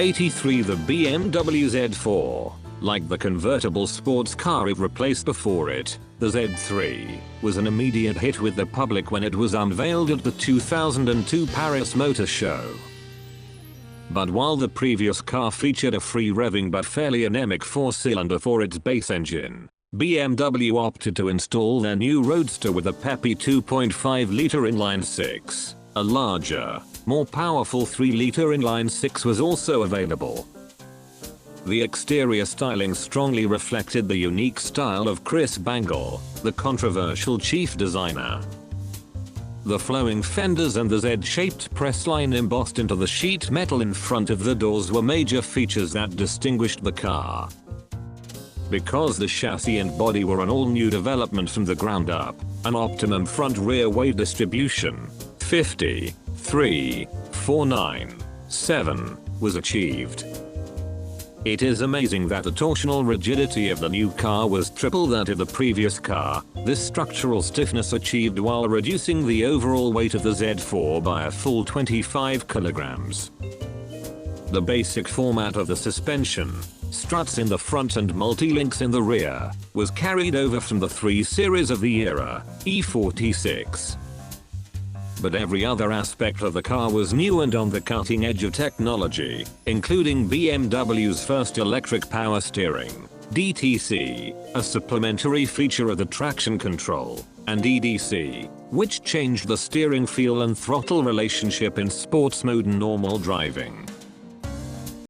83. The BMW Z4. Like the convertible sports car it replaced before it, the Z3 was an immediate hit with the public when it was unveiled at the 2002 Paris Motor Show. But while the previous car featured a free-revving but fairly anemic 4-cylinder for its base engine, BMW opted to install their new roadster with a peppy 2.5-liter inline-6. A larger, more powerful 3-liter inline-6 was also available. The exterior styling strongly reflected the unique style of Chris Bangle, the controversial chief designer. The flowing fenders and the Z-shaped press line embossed into the sheet metal in front of the doors were major features that distinguished the car. Because the chassis and body were an all-new development from the ground up, an optimum front-rear weight distribution, 53.497, was achieved. It is amazing that the torsional rigidity of the new car was triple that of the previous car. This structural stiffness achieved while reducing the overall weight of the Z4 by a full 25 kilograms. The basic format of the suspension, struts in the front and multi-links in the rear, was carried over from the 3 Series of the era, E46. But every other aspect of the car was new and on the cutting edge of technology, including BMW's first electric power steering, DTC, a supplementary feature of the traction control, and EDC, which changed the steering feel and throttle relationship in sports mode and normal driving.